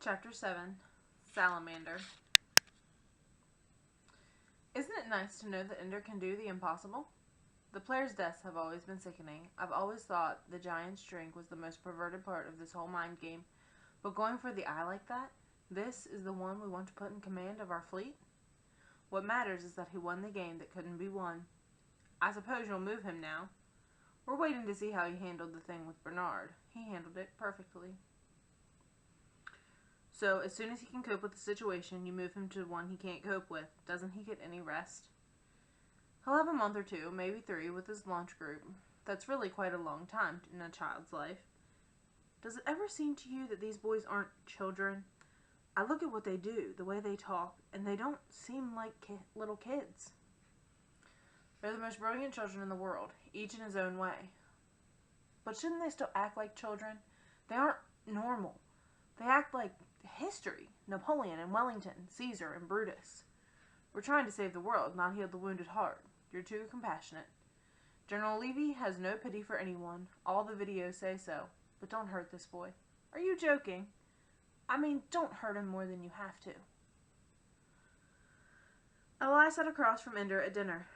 Chapter 7, Salamander. Isn't it nice to know that Ender can do the impossible? The players' deaths have always been sickening. I've always thought the giant's drink was the most perverted part of this whole mind game. But going for the eye like that, this is the one we want to put in command of our fleet? What matters is that he won the game that couldn't be won. I suppose you'll move him now. We're waiting to see how he handled the thing with Bernard. He handled it perfectly. So, as soon as he can cope with the situation, you move him to one he can't cope with. Doesn't he get any rest? He'll have a month or two, maybe 3, with his launch group. That's really quite a long time in a child's life. Does it ever seem to you that these boys aren't children? I look at what they do, the way they talk, and they don't seem like little kids. They're the most brilliant children in the world, each in his own way. But shouldn't they still act like children? They aren't normal. They act like history. Napoleon and Wellington, Caesar and Brutus. We're trying to save the world, not heal the wounded heart. You're too compassionate. General Levy has no pity for anyone. All the videos say so. But don't hurt this boy. Are you joking? I mean, don't hurt him more than you have to. Eli sat across from Ender at dinner.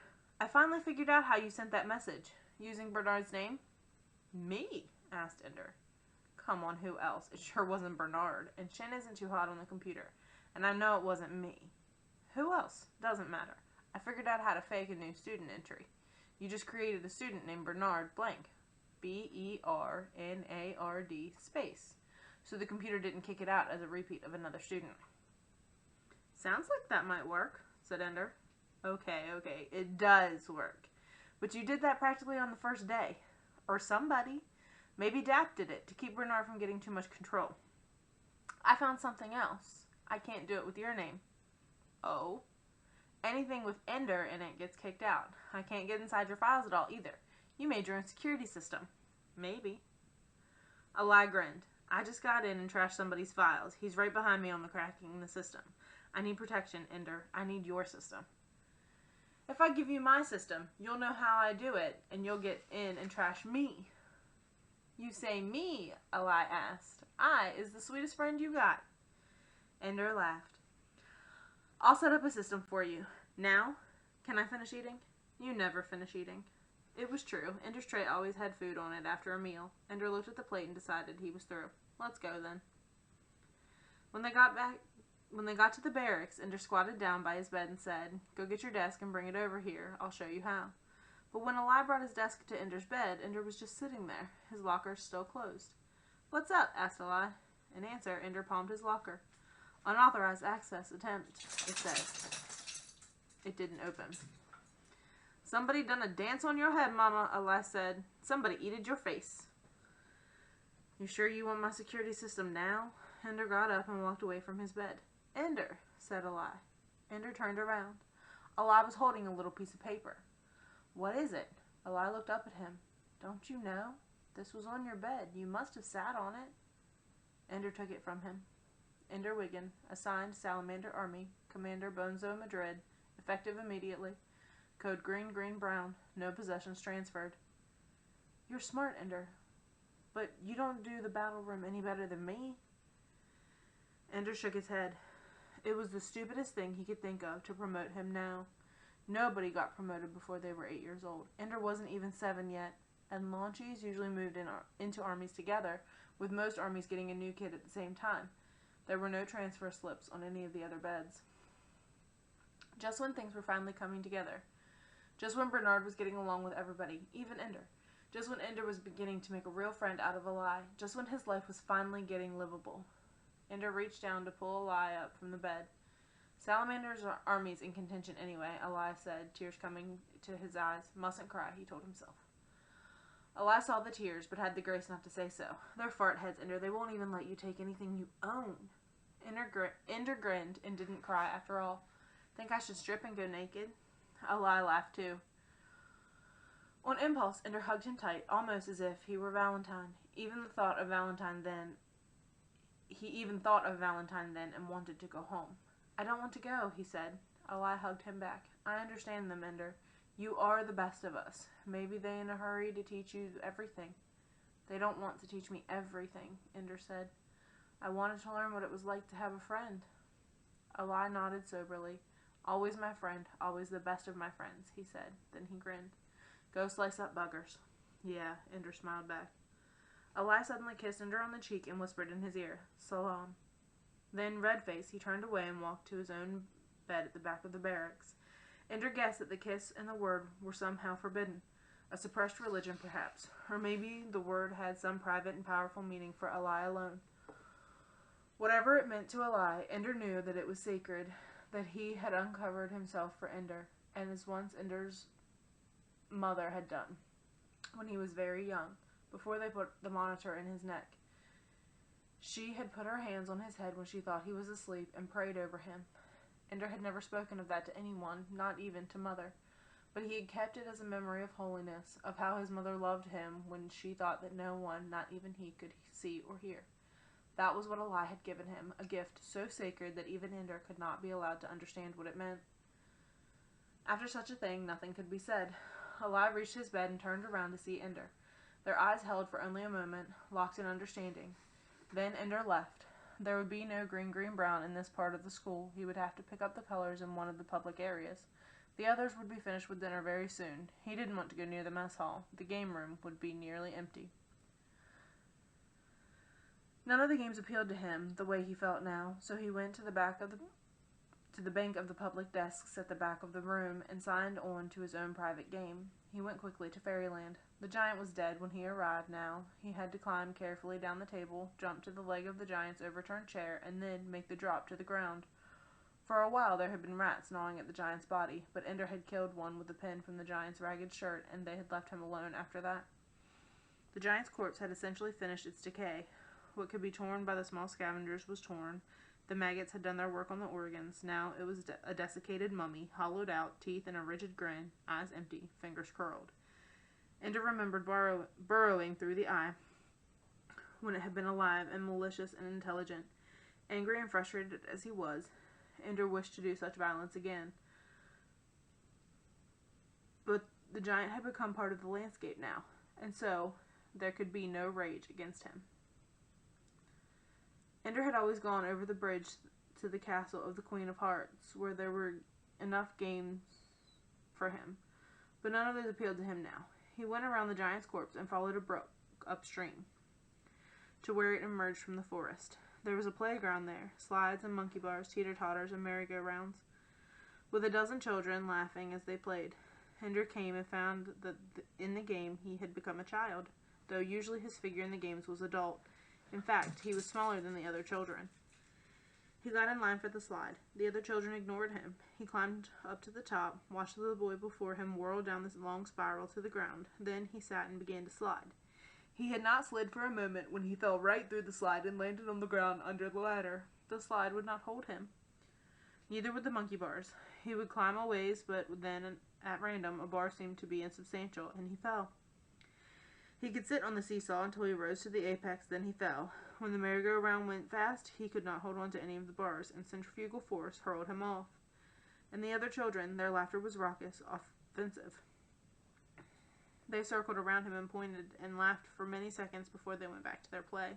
I finally figured out how you sent that message. Using Bernard's name? Me? Asked Ender. Come on, who else? It sure wasn't Bernard, and Shin isn't too hot on the computer. And I know it wasn't me. Who else? Doesn't matter. I figured out how to fake a new student entry. You just created a student named Bernard blank. B-E-R-N-A-R-D space. So the computer didn't kick it out as a repeat of another student. Sounds like that might work, said Ender. Okay, it does work. But you did that practically on the first day. Or somebody. Maybe Dap did it to keep Bernard from getting too much control. I found something else. I can't do it with your name. Oh? Anything with Ender in it gets kicked out. I can't get inside your files at all either. You made your own security system. Maybe. Eli grinned. I just got in and trashed somebody's files. He's right behind me on the cracking the system. I need protection, Ender. I need your system. If I give you my system, you'll know how I do it, and you'll get in and trash me. You say me, Eli asked. I is the sweetest friend you got. Ender laughed. I'll set up a system for you. Now, can I finish eating? You never finish eating. It was true. Ender's tray always had food on it after a meal. Ender looked at the plate and decided he was through. Let's go then. When they got to the barracks, Ender squatted down by his bed and said, Go get your desk and bring it over here. I'll show you how. But when Eli brought his desk to Ender's bed, Ender was just sitting there, his locker still closed. What's up? Asked Eli. In answer, Ender palmed his locker. Unauthorized access attempt, it said. It didn't open. Somebody done a dance on your head, Mama, Eli said. Somebody eated your face. You sure you want my security system now? Ender got up and walked away from his bed. Ender, said Eli. Ender turned around. Eli was holding a little piece of paper. What is it? Eli looked up at him. Don't you know? This was on your bed. You must have sat on it. Ender took it from him. Ender Wiggin, assigned Salamander Army, Commander Bonzo Madrid, effective immediately. Code green, green, brown. No possessions transferred. You're smart, Ender. But you don't do the battle room any better than me. Ender shook his head. It was the stupidest thing he could think of to promote him now. Nobody got promoted before they were 8 years old. Ender wasn't even 7 yet, and launchies usually moved into armies together, with most armies getting a new kid at the same time. There were no transfer slips on any of the other beds. Just when things were finally coming together. Just when Bernard was getting along with everybody, even Ender. Just when Ender was beginning to make a real friend out of Eli. Just when his life was finally getting livable. Ender reached down to pull Eli up from the bed. Salamander's army's in contention anyway, Eli said, tears coming to his eyes. Mustn't cry, he told himself. Eli saw the tears, but had the grace not to say so. They're fart heads, Ender. They won't even let you take anything you own. Ender grinned and didn't cry after all. Think I should strip and go naked? Eli laughed too. On impulse, Ender hugged him tight, almost as if he were Valentine. He even thought of Valentine then and wanted to go home. I don't want to go, he said. Eli hugged him back. I understand them, Ender. You are the best of us. Maybe they in a hurry to teach you everything. They don't want to teach me everything, Ender said. I wanted to learn what it was like to have a friend. Eli nodded soberly. Always my friend, always the best of my friends, he said. Then he grinned. Go slice up buggers. Yeah, Ender smiled back. Eli suddenly kissed Ender on the cheek and whispered in his ear, Salam. Then, red-faced, he turned away and walked to his own bed at the back of the barracks. Ender guessed that the kiss and the word were somehow forbidden. A suppressed religion, perhaps. Or maybe the word had some private and powerful meaning for Eli alone. Whatever it meant to Eli, Ender knew that it was sacred, that he had uncovered himself for Ender, and as once Ender's mother had done, when he was very young, before they put the monitor in his neck. She had put her hands on his head when she thought he was asleep and prayed over him. Ender had never spoken of that to anyone, not even to Mother, but he had kept it as a memory of holiness, of how his mother loved him when she thought that no one, not even he, could see or hear. That was what Eli had given him, a gift so sacred that even Ender could not be allowed to understand what it meant. After such a thing, nothing could be said. Eli reached his bed and turned around to see Ender. Their eyes held for only a moment, locked in understanding. Then Ender left. There would be no green-brown in this part of the school. He would have to pick up the colors in one of the public areas. The others would be finished with dinner very soon. He didn't want to go near the mess hall. The game room would be nearly empty. None of the games appealed to him the way he felt now, so he went to the bank of the public desks at the back of the room and signed on to his own private game. He went quickly to Fairyland. The giant was dead when he arrived now. He had to climb carefully down the table, jump to the leg of the giant's overturned chair, and then make the drop to the ground. For a while there had been rats gnawing at the giant's body, but Ender had killed one with a pin from the giant's ragged shirt, and they had left him alone after that. The giant's corpse had essentially finished its decay. What could be torn by the small scavengers was torn. The maggots had done their work on the organs. Now it was a desiccated mummy, hollowed out, teeth in a rigid grin, eyes empty, fingers curled. Ender remembered burrowing through the eye when it had been alive and malicious and intelligent. Angry and frustrated as he was, Ender wished to do such violence again. But the giant had become part of the landscape now, and so there could be no rage against him. Ender had always gone over the bridge to the castle of the Queen of Hearts, where there were enough games for him, but none of those appealed to him now. He went around the giant's corpse and followed a brook upstream to where it emerged from the forest. There was a playground there, slides and monkey bars, teeter-totters, and merry-go-rounds, with a dozen children laughing as they played. Ender came and found that in the game he had become a child, though usually his figure in the games was adult. In fact, he was smaller than the other children. He got in line for the slide. The other children ignored him. He climbed up to the top, watched the boy before him whirl down this long spiral to the ground. Then he sat and began to slide. He had not slid for a moment when he fell right through the slide and landed on the ground under the ladder. The slide would not hold him. Neither would the monkey bars. He would climb a ways, but then, at random, a bar seemed to be insubstantial, and he fell. He could sit on the seesaw until he rose to the apex, then he fell. When the merry-go-round went fast, he could not hold on to any of the bars, and centrifugal force hurled him off. And the other children, their laughter was raucous, offensive. They circled around him and pointed and laughed for many seconds before they went back to their play.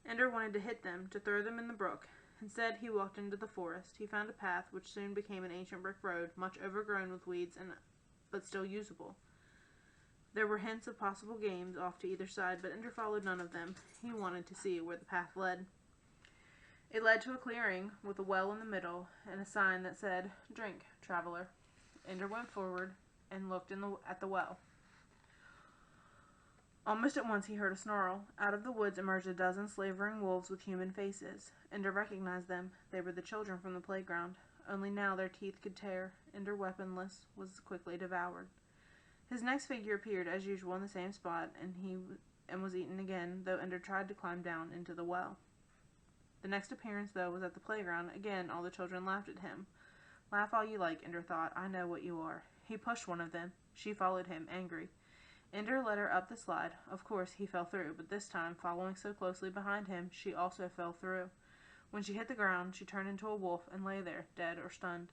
Ender wanted to hit them, to throw them in the brook. Instead, he walked into the forest. He found a path which soon became an ancient brick road, much overgrown with weeds, but still usable. There were hints of possible games off to either side, but Ender followed none of them. He wanted to see where the path led. It led to a clearing with a well in the middle and a sign that said, "Drink, traveler." Ender went forward and looked at the well. Almost at once he heard a snarl. Out of the woods emerged a dozen slavering wolves with human faces. Ender recognized them. They were the children from the playground. Only now their teeth could tear. Ender, weaponless, was quickly devoured. His next figure appeared as usual in the same spot, and was eaten again, though Ender tried to climb down into the well. The next appearance, though, was at the playground. Again, all the children laughed at him. Laugh all you like, Ender thought. I know what you are. He pushed one of them. She followed him, angry. Ender led her up the slide. Of course, he fell through, but this time, following so closely behind him, she also fell through. When she hit the ground, she turned into a wolf and lay there, dead or stunned.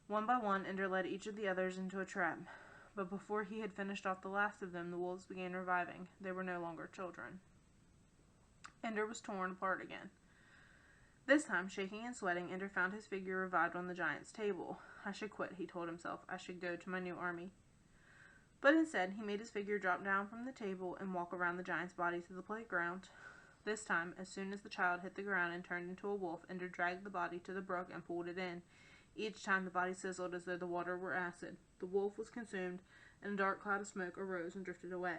One by one, Ender led each of the others into a trap. But before he had finished off the last of them, the wolves began reviving. They were no longer children. Ender was torn apart again. This time, shaking and sweating, Ender found his figure revived on the giant's table. I should quit, he told himself. I should go to my new army. But instead, he made his figure drop down from the table and walk around the giant's body to the playground. This time, as soon as the child hit the ground and turned into a wolf, Ender dragged the body to the brook and pulled it in. Each time the body sizzled as though the water were acid. The wolf was consumed, and a dark cloud of smoke arose and drifted away.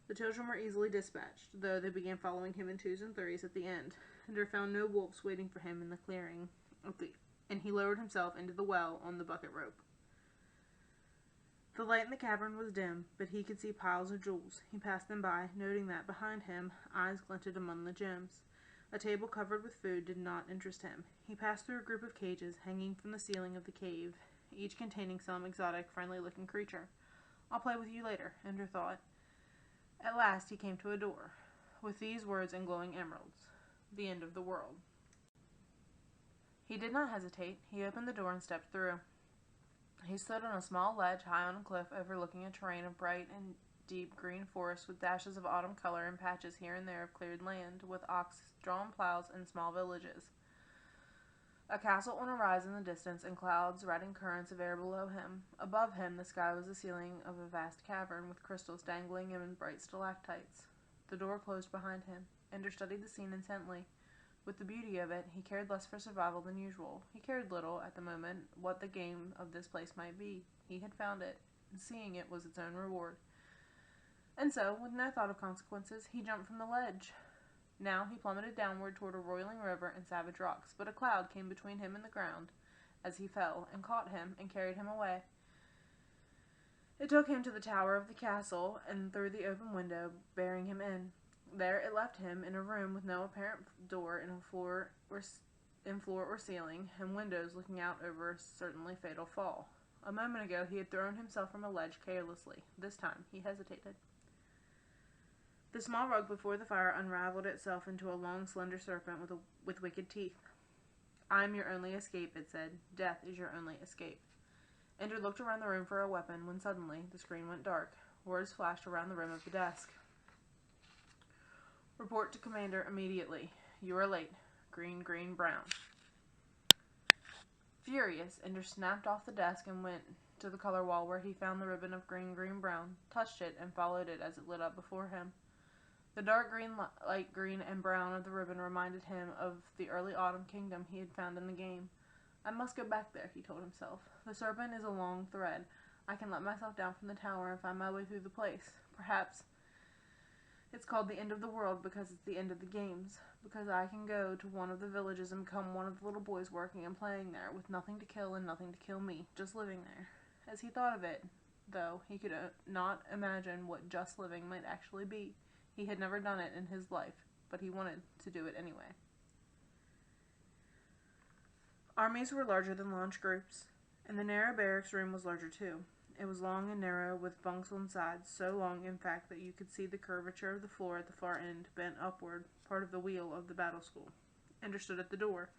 The children were easily dispatched, though they began following him in twos and threes at the end. Ender found no wolves waiting for him in the clearing, and he lowered himself into the well on the bucket rope. The light in the cavern was dim, but he could see piles of jewels. He passed them by, noting that behind him eyes glinted among the gems. A table covered with food did not interest him. He passed through a group of cages hanging from the ceiling of the cave, each containing some exotic, friendly-looking creature. I'll play with you later, Ender thought. At last he came to a door, with these words in glowing emeralds: the end of the world. He did not hesitate. He opened the door and stepped through. He stood on a small ledge high on a cliff overlooking a terrain of bright and deep green forest with dashes of autumn color and patches here and there of cleared land, with ox-drawn plows and small villages. A castle on a rise in the distance, and clouds riding currents of air below him. Above him, the sky was the ceiling of a vast cavern, with crystals dangling in bright stalactites. The door closed behind him. Ender studied the scene intently. With the beauty of it, he cared less for survival than usual. He cared little, at the moment, what the game of this place might be. He had found it, and seeing it was its own reward. And so, with no thought of consequences, he jumped from the ledge. Now he plummeted downward toward a roiling river and savage rocks, but a cloud came between him and the ground as he fell, and caught him and carried him away. It took him to the tower of the castle, and through the open window, bearing him in. There it left him in a room with no apparent door in floor or ceiling, and windows looking out over a certainly fatal fall. A moment ago he had thrown himself from a ledge carelessly. This time he hesitated. The small rug before the fire unraveled itself into a long, slender serpent with wicked teeth. "I am your only escape," it said. "Death is your only escape." Ender looked around the room for a weapon when suddenly the screen went dark. Words flashed around the rim of the desk. "Report to Commander immediately. You are late. Green, green, brown." Furious, Ender snapped off the desk and went to the color wall, where he found the ribbon of green, green, brown, touched it, and followed it as it lit up before him. The dark green, light green, and brown of the ribbon reminded him of the early autumn kingdom he had found in the game. "I must go back there," he told himself. "The serpent is a long thread. I can let myself down from the tower and find my way through the place. Perhaps it's called the end of the world because it's the end of the games. Because I can go to one of the villages and become one of the little boys working and playing there, with nothing to kill and nothing to kill me, just living there." As he thought of it, though, he could not imagine what just living might actually be. He had never done it in his life, but he wanted to do it anyway. Armies were larger than launch groups, and the narrow barracks room was larger too. It was long and narrow, with bunks on sides, so long, in fact, that you could see the curvature of the floor at the far end, bent upward, part of the wheel of the battle school. Ender stood at the door.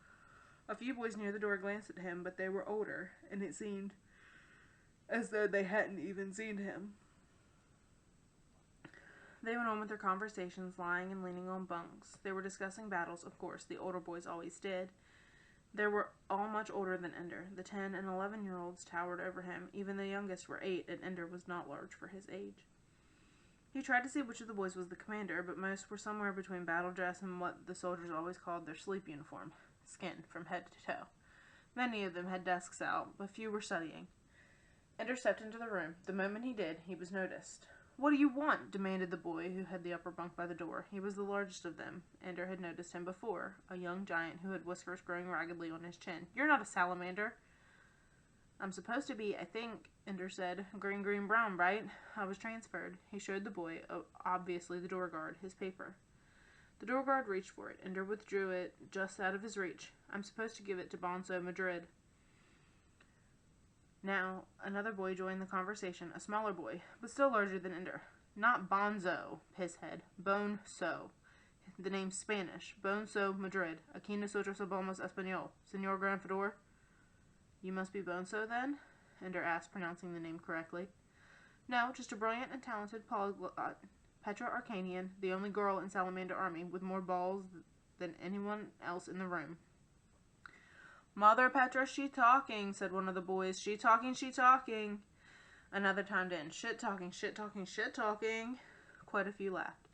A few boys near the door glanced at him, but they were older, and it seemed as though they hadn't even seen him. They went on with their conversations, lying and leaning on bunks. They were discussing battles, of course. The older boys always did. They were all much older than Ender. The 10- and 11-year-olds towered over him. Even the youngest were 8, and Ender was not large for his age. He tried to see which of the boys was the commander, but most were somewhere between battle dress and what the soldiers always called their sleep uniform, skin from head to toe. Many of them had desks out, but few were studying. Ender stepped into the room. The moment he did, he was noticed. "What do you want?" demanded the boy who had the upper bunk by the door. He was the largest of them. Ender had noticed him before, a young giant who had whiskers growing raggedly on his chin. "You're not a salamander." "I'm supposed to be, I think," Ender said. "Green, green, brown, right? I was transferred." He showed the boy, obviously the door guard, his paper. The door guard reached for it. Ender withdrew it just out of his reach. "I'm supposed to give it to Bonzo Madrid." Now, another boy joined the conversation, a smaller boy, but still larger than Ender. "Not Bonzo, pisshead. Bonzo. The name's Spanish. Bonzo Madrid. Aquí nosotros hablamos español. Señor Granfador." "You must be Bonzo, then?" Ender asked, pronouncing the name correctly. "No, just a brilliant and talented polyglot. Petra Arcanian, the only girl in Salamander Army with more balls than anyone else in the room. "Mother Petra, she talking," said one of the boys. "She talking, she talking." Another chimed in, "Shit talking, shit talking, shit talking." Quite a few laughed.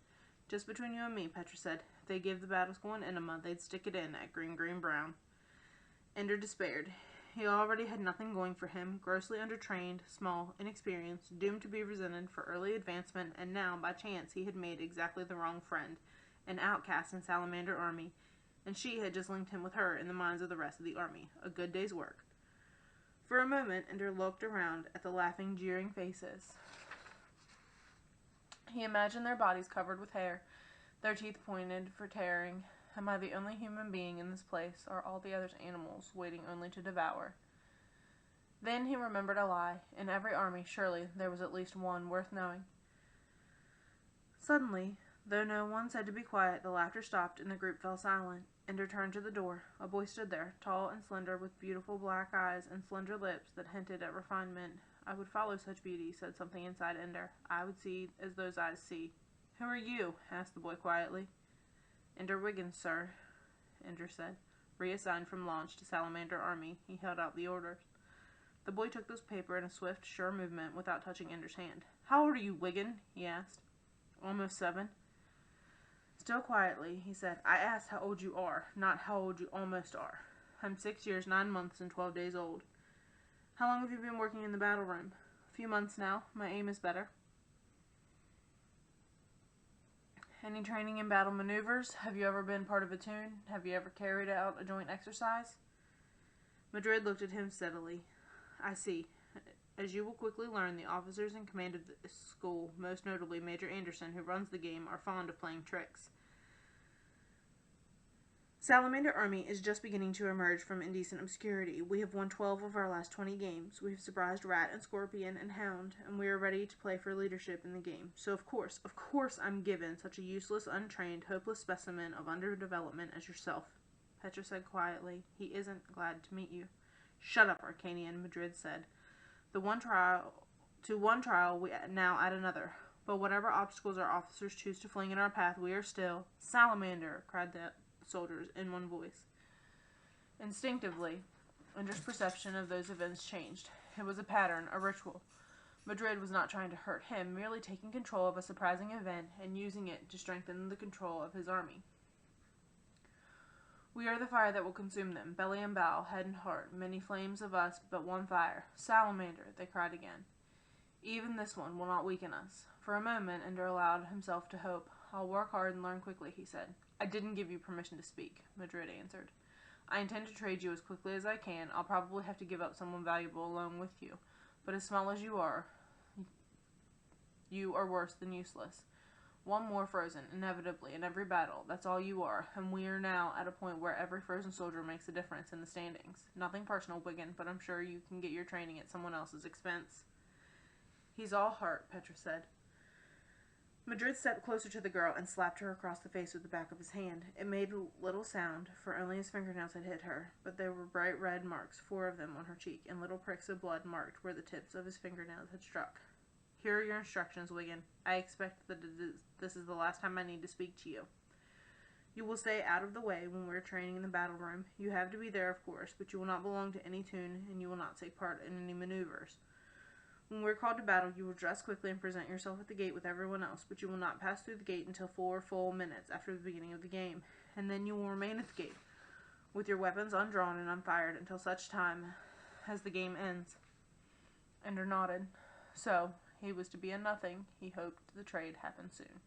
"Just between you and me," Petra said, "if they gave the battle school an enema, they'd stick it in at green, green, brown." Ender despaired. He already had nothing going for him, grossly undertrained, small, inexperienced, doomed to be resented for early advancement, and now, by chance, he had made exactly the wrong friend, an outcast in Salamander Army, and she had just linked him with her in the minds of the rest of the army. A good day's work. For a moment, Ender looked around at the laughing, jeering faces. He imagined their bodies covered with hair, their teeth pointed for tearing. Am I the only human being in this place? Are all the others animals, waiting only to devour? Then he remembered a lie. In every army, surely, there was at least one worth knowing. Suddenly, though no one said to be quiet, the laughter stopped and the group fell silent. Ender turned to the door. A boy stood there, tall and slender, with beautiful black eyes and slender lips that hinted at refinement. "I would follow such beauty," said something inside Ender. "I would see as those eyes see." "Who are you?" asked the boy quietly. "Ender Wiggins, sir," Ender said. Reassigned from launch to Salamander Army, he held out the orders. The boy took this paper in a swift, sure movement without touching Ender's hand. "How old are you, Wiggin?" he asked. "Almost 7. Still quietly, he said, "I asked how old you are, not how old you almost are. I'm 6 years, 9 months, and 12 days old." "How long have you been working in the battle room?" "A few months now. My aim is better." "Any training in battle maneuvers? Have you ever been part of a toon? Have you ever carried out a joint exercise?" Madrid looked at him steadily. "I see. As you will quickly learn, the officers in command of this school, most notably Major Anderson, who runs the game, are fond of playing tricks. Salamander Army is just beginning to emerge from indecent obscurity. We have won 12 of our last 20 games. We have surprised Rat and Scorpion and Hound, and we are ready to play for leadership in the game. So of course, I'm given such a useless, untrained, hopeless specimen of underdevelopment as yourself." Petra said quietly, "He isn't glad to meet you." "Shut up, Arcanian," Madrid said. To one trial we now add another. But whatever obstacles our officers choose to fling in our path, we are still Salamander, cried the soldiers in one voice. Instinctively, Ender's perception of those events changed. It was a pattern, a ritual. Madrid was not trying to hurt him, merely taking control of a surprising event and using it to strengthen the control of his army. "We are the fire that will consume them, belly and bow, head and heart, many flames of us, but one fire. Salamander," they cried again. "Even this one will not weaken us." For a moment, Ender allowed himself to hope. "I'll work hard and learn quickly," he said. "I didn't give you permission to speak," Madrid answered. "I intend to trade you as quickly as I can. I'll probably have to give up someone valuable along with you. But as small as you are worse than useless. One more frozen, inevitably, in every battle. That's all you are, and we are now at a point where every frozen soldier makes a difference in the standings. Nothing personal, Wiggin, but I'm sure you can get your training at someone else's expense." "He's all heart," Petra said. Madrid stepped closer to the girl and slapped her across the face with the back of his hand. It made little sound, for only his fingernails had hit her, but there were bright red marks, 4 of them on her cheek, and little pricks of blood marked where the tips of his fingernails had struck. "Here are your instructions, Wiggin. I expect that this is the last time I need to speak to you. You will stay out of the way when we're training in the battle room. You have to be there, of course, but you will not belong to any toon, and you will not take part in any maneuvers. When we're called to battle, you will dress quickly and present yourself at the gate with everyone else, but you will not pass through the gate until 4 full minutes after the beginning of the game, and then you will remain at the gate, with your weapons undrawn and unfired until such time as the game ends." Ender nodded. So, he was to be a nothing. He hoped the trade happened soon.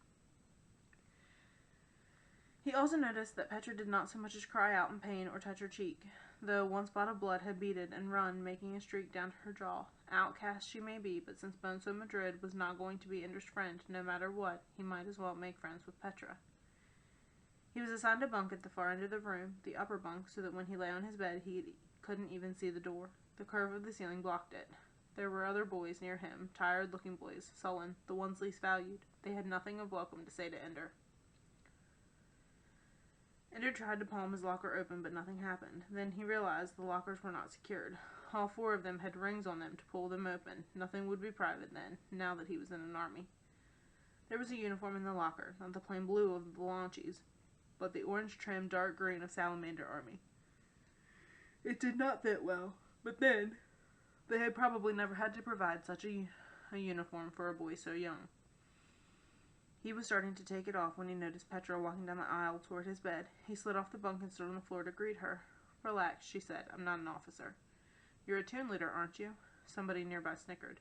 He also noticed that Petra did not so much as cry out in pain or touch her cheek, though one spot of blood had beaded and run, making a streak down to her jaw. Outcast she may be, but since Bonzo Madrid was not going to be Ender's friend, no matter what, he might as well make friends with Petra. He was assigned a bunk at the far end of the room, the upper bunk, so that when he lay on his bed he couldn't even see the door. The curve of the ceiling blocked it. There were other boys near him, tired-looking boys, sullen, the ones least valued. They had nothing of welcome to say to Ender. Ender tried to palm his locker open, but nothing happened. Then he realized the lockers were not secured. All 4 of them had rings on them to pull them open. Nothing would be private then, now that he was in an army. There was a uniform in the locker, not the plain blue of the Launchies, but the orange-trimmed dark green of Salamander Army. It did not fit well, but then, they had probably never had to provide such a uniform for a boy so young. He was starting to take it off when he noticed Petra walking down the aisle toward his bed. He slid off the bunk and stood on the floor to greet her. "Relax," she said. "I'm not an officer." "You're a toon leader, aren't you?" Somebody nearby snickered.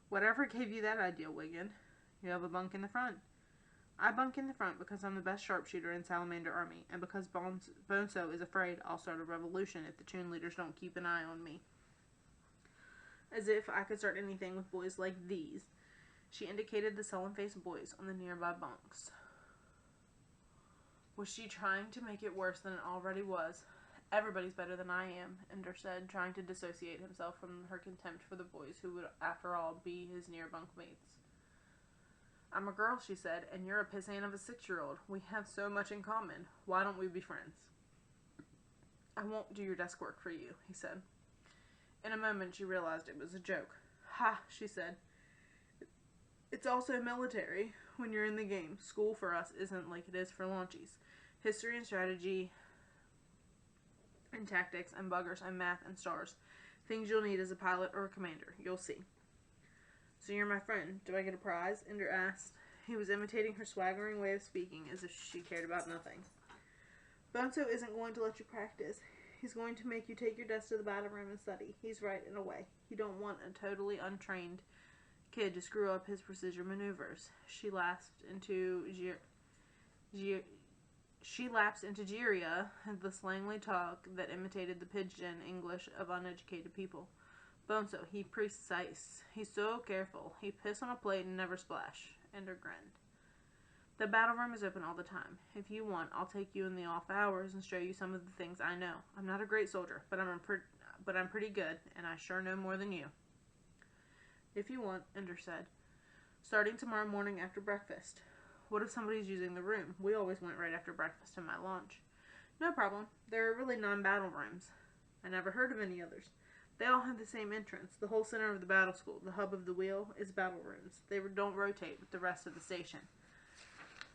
"Whatever gave you that idea, Wiggin? You have a bunk in the front." "I bunk in the front because I'm the best sharpshooter in Salamander Army, and because Bonzo is afraid I'll start a revolution if the toon leaders don't keep an eye on me." As if I could start anything with boys like these. She indicated the sullen-faced boys on the nearby bunks. Was she trying to make it worse than it already was? "Everybody's better than I am," Ender said, trying to dissociate himself from her contempt for the boys who would, after all, be his near bunkmates. "I'm a girl," she said, "and you're a pissant of a 6-year-old. We have so much in common. Why don't we be friends?" "I won't do your desk work for you," he said. In a moment, she realized it was a joke. "Ha," she said. "It's also military when you're in the game. School for us isn't like it is for Launchies. History and strategy and tactics and buggers and math and stars. Things you'll need as a pilot or a commander. You'll see." "So you're my friend. Do I get a prize?" Ender asked. He was imitating her swaggering way of speaking as if she cared about nothing. "Bonzo isn't going to let you practice. He's going to make you take your desk to the battle room and study. He's right in a way. You don't want a totally untrained kid to screw up his precision maneuvers." She lapsed into Jiria, the slangly talk that imitated the pidgin English of uneducated people. "Bonzo, he precise. He's so careful. He piss on a plate and never splash." Ender grinned. "The battle room is open all the time. If you want, I'll take you in the off hours and show you some of the things I know. I'm not a great soldier, but I'm pretty good, and I sure know more than you." "If you want," Ender said. "Starting tomorrow morning after breakfast." "What if somebody's using the room? We always went right after breakfast in my launch." "No problem. There are really 9 battle rooms. I never heard of any others. They all have the same entrance. The whole center of the battle school, the hub of the wheel, is battle rooms. They don't rotate with the rest of the station.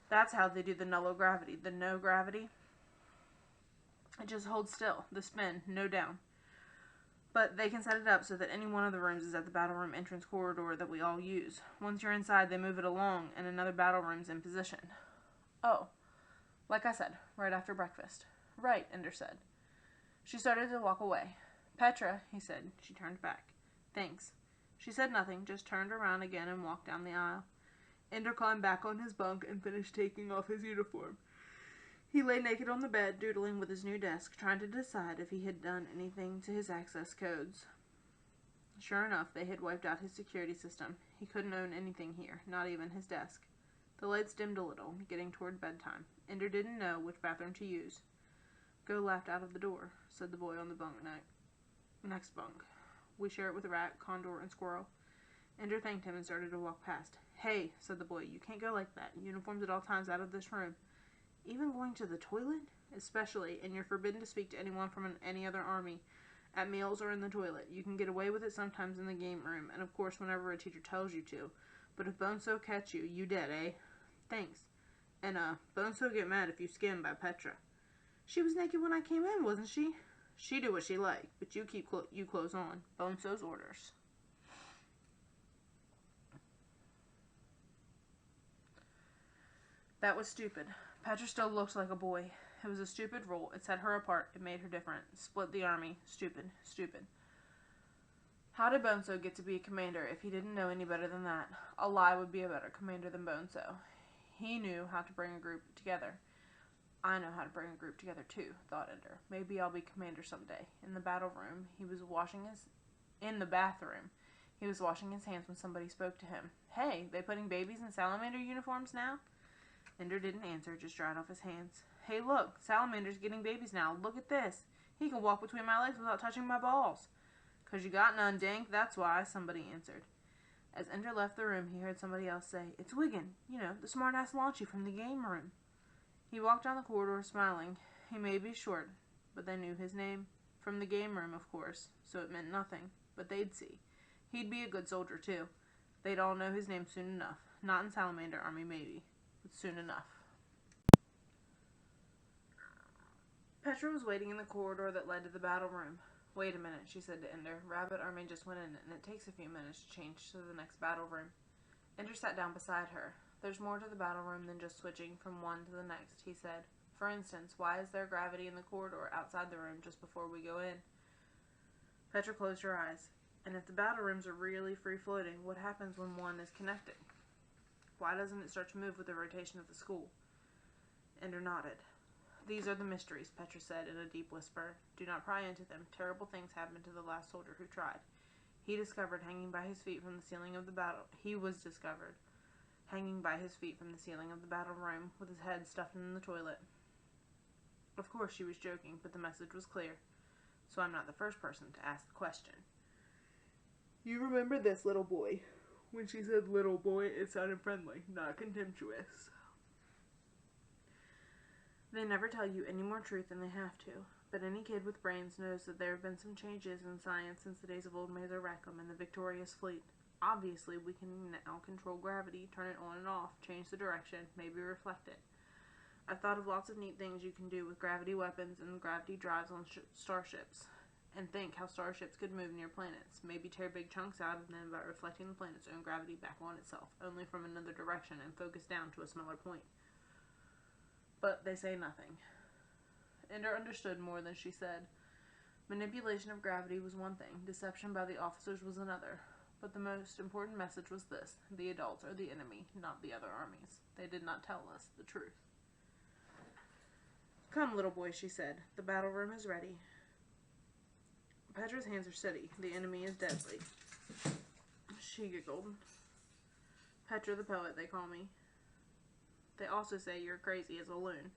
That's how they do the nullo gravity. The no gravity, it just holds still. The spin, no down. But they can set it up so that any one of the rooms is at the battle room entrance corridor that we all use. Once you're inside, they move it along, and another battle room's in position." "Oh, like I said, right after breakfast." "Right," Ender said. She started to walk away. "Petra," he said. She turned back. "Thanks." She said nothing, just turned around again and walked down the aisle. Ender climbed back on his bunk and finished taking off his uniform. He lay naked on the bed, doodling with his new desk, trying to decide if he had done anything to his access codes. Sure enough, they had wiped out his security system. He couldn't own anything here, not even his desk. The lights dimmed a little, getting toward bedtime. Ender didn't know which bathroom to use. "Go left out of the door," said the boy on the next bunk. "We share it with a rat, condor, and squirrel." Ender thanked him and started to walk past. "Hey," said the boy, "you can't go like that. Uniforms at all times out of this room." "Even going to the toilet?" "Especially, and you're forbidden to speak to anyone from any other army. At meals or in the toilet. You can get away with it sometimes in the game room, and of course whenever a teacher tells you to. But if Bonzo catch you, you dead, eh?" "Thanks. And, Bonzo get mad if you skin by Petra." "She was naked when I came in, wasn't she?" "She do what she like, but you keep you clothes on. Bonzo's orders." That was stupid. Petra still looked like a boy. It was a stupid rule. It set her apart. It made her different. Split the army. Stupid. Stupid. How did Bonzo get to be a commander if he didn't know any better than that? A lie would be a better commander than Bonzo. He knew how to bring a group together. I know how to bring a group together too, thought Ender. Maybe I'll be commander someday. In the bathroom, he was washing his hands when somebody spoke to him. "Hey, they putting babies in salamander uniforms now?" Ender didn't answer, just dried off his hands. "Hey, look, Salamander's getting babies now. Look at this. He can walk between my legs without touching my balls." "'Cause you got none, Dink, that's why," somebody answered. As Ender left the room, he heard somebody else say, "It's Wiggin, the smart-ass Launchy from the game room." He walked down the corridor, smiling. He may be short, but they knew his name. From the game room, of course, so it meant nothing. But they'd see. He'd be a good soldier, too. They'd all know his name soon enough. Not in Salamander Army, maybe, but soon enough. Petra was waiting in the corridor that led to the battle room. Wait a minute, she said to Ender. Rabbit Army just went in, and it takes a few minutes to change to the next battle room. Ender sat down beside her. There's more to the battle room than just switching from one to the next, he said. For instance, why is there gravity in the corridor outside the room just before we go in? Petra closed her eyes. And if the battle rooms are really free-floating, what happens when one is connected? Why doesn't it start to move with the rotation of the school? Ender nodded. These are the mysteries, Petra said in a deep whisper. Do not pry into them. Terrible things happened to the last soldier who tried. He was discovered hanging by his feet from the ceiling of the battle room with his head stuffed in the toilet. Of course she was joking, but the message was clear. So I'm not the first person to ask the question. You remember this, little boy. When she said little boy, it sounded friendly, not contemptuous. They never tell you any more truth than they have to, but any kid with brains knows that there have been some changes in science since the days of old Mazer Rackham and the victorious fleet. Obviously, we can now control gravity, turn it on and off, change the direction, maybe reflect it. I've thought of lots of neat things you can do with gravity weapons and gravity drives on starships. And think how starships could move near planets, maybe tear big chunks out of them by reflecting the planet's own gravity back on itself, only from another direction and focus down to a smaller point. But they say nothing. Ender understood more than she said. Manipulation of gravity was one thing, deception by the officers was another. But the most important message was this: the adults are the enemy, not the other armies. They did not tell us the truth. Come, little boy, she said. The battle room is ready. Petra's hands are steady. The enemy is deadly. She giggled. Petra the poet, they call me. They also say you're crazy as a loon.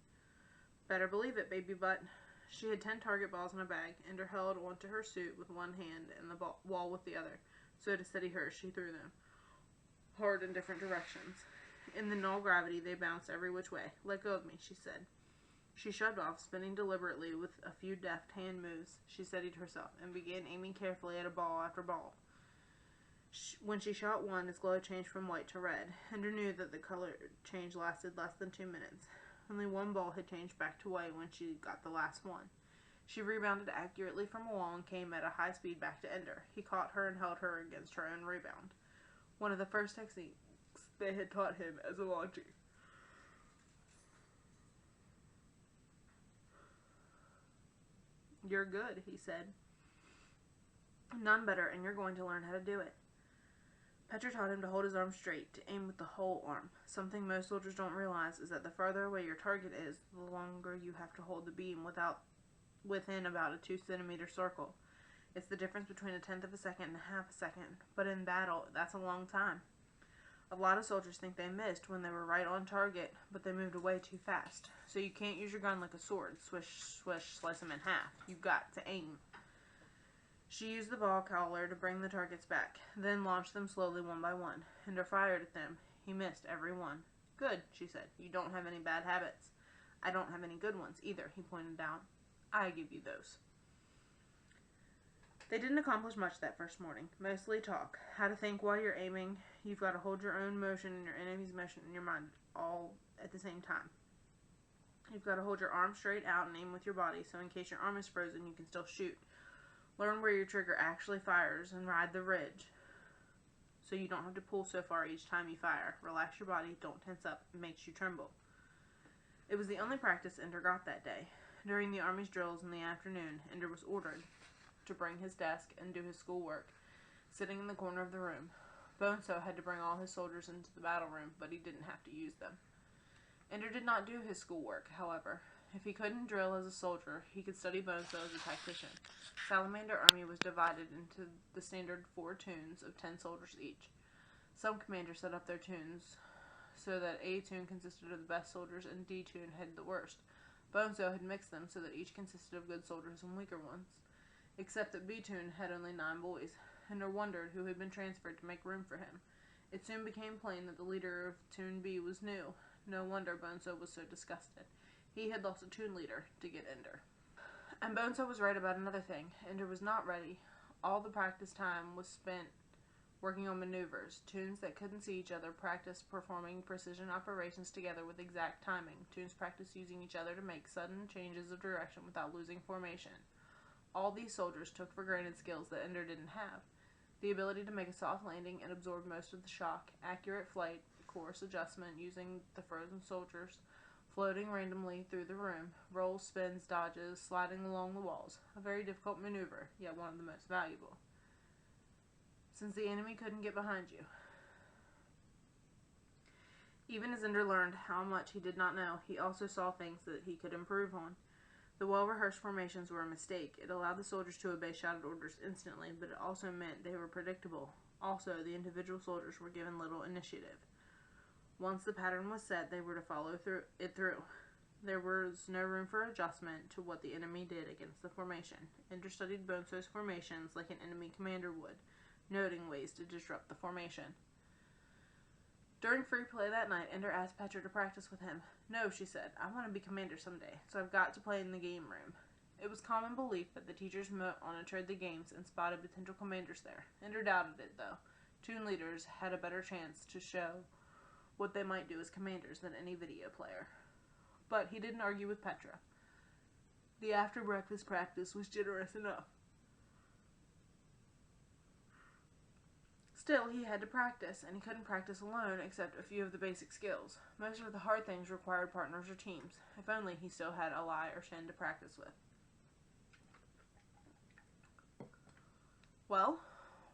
Better believe it, baby butt. She had 10 target balls in a bag, and held onto her suit with one hand and the wall with the other. So to steady her, she threw them, hard in different directions. In the null gravity, they bounced every which way. Let go of me, she said. She shoved off, spinning deliberately with a few deft hand moves. She steadied herself and began aiming carefully at a ball after ball. When she shot one, its glow changed from white to red. Ender knew that the color change lasted less than 2 minutes. Only one ball had changed back to white when she got the last one. She rebounded accurately from a wall and came at a high speed back to Ender. He caught her and held her against her own rebound. One of the first techniques they had taught him as a launchie. You're good, he said. None better, and you're going to learn how to do it. Petra taught him to hold his arm straight, to aim with the whole arm. Something most soldiers don't realize is that the farther away your target is, the longer you have to hold the beam within about a 2-centimeter circle. It's the difference between 1/10 of a second and 1/2 a second, but in battle, that's a long time. A lot of soldiers think they missed when they were right on target, but they moved away too fast. So you can't use your gun like a sword. Swish, swish, slice them in half. You've got to aim. She used the ball collar to bring the targets back, then launched them slowly one by one. Ender fired at them. He missed every one. Good, she said. You don't have any bad habits. I don't have any good ones either, he pointed out. I give you those. They didn't accomplish much that first morning. Mostly talk. How to think while you're aiming. You've got to hold your own motion and your enemy's motion in your mind all at the same time. You've got to hold your arm straight out and aim with your body, so in case your arm is frozen, you can still shoot. Learn where your trigger actually fires and ride the ridge, so you don't have to pull so far each time you fire. Relax your body, don't tense up, it makes you tremble. It was the only practice Ender got that day. During the Army's drills in the afternoon, Ender was ordered to bring his desk and do his schoolwork, sitting in the corner of the room. Bonzo had to bring all his soldiers into the battle room, but he didn't have to use them. Ender did not do his schoolwork, however. If he couldn't drill as a soldier, he could study Bonzo as a tactician. Salamander Army was divided into the standard 4 toons of 10 soldiers each. Some commanders set up their toons so that A toon consisted of the best soldiers and D toon had the worst. Bonzo had mixed them so that each consisted of good soldiers and weaker ones. Except that B toon had only 9 boys. Ender wondered who had been transferred to make room for him. It soon became plain that the leader of Toon B was new. No wonder Bonzo was so disgusted. He had lost a toon leader to get Ender. And Bonzo was right about another thing. Ender was not ready. All the practice time was spent working on maneuvers. Toons that couldn't see each other practiced performing precision operations together with exact timing. Toons practiced using each other to make sudden changes of direction without losing formation. All these soldiers took for granted skills that Ender didn't have. The ability to make a soft landing and absorb most of the shock, accurate flight, course adjustment using the frozen soldiers, floating randomly through the room, rolls, spins, dodges, sliding along the walls. A very difficult maneuver, yet one of the most valuable, since the enemy couldn't get behind you. Even as Ender learned how much he did not know, he also saw things that he could improve on. The well-rehearsed formations were a mistake. It allowed the soldiers to obey shouted orders instantly, but it also meant they were predictable. Also, the individual soldiers were given little initiative. Once the pattern was set, they were to follow it through. There was no room for adjustment to what the enemy did against the formation. Ender studied Bonzo's formations like an enemy commander would, noting ways to disrupt the formation. During free play that night, Ender asked Petra to practice with him. No, she said, I want to be commander someday, so I've got to play in the game room. It was common belief that the teachers monitored the games and spotted potential commanders there. Ender doubted it, though. Toon leaders had a better chance to show what they might do as commanders than any video player. But he didn't argue with Petra. The after-breakfast practice was generous enough. Still, he had to practice, and he couldn't practice alone except a few of the basic skills. Most of the hard things required partners or teams. If only he still had Ally or Shen to practice with. Well,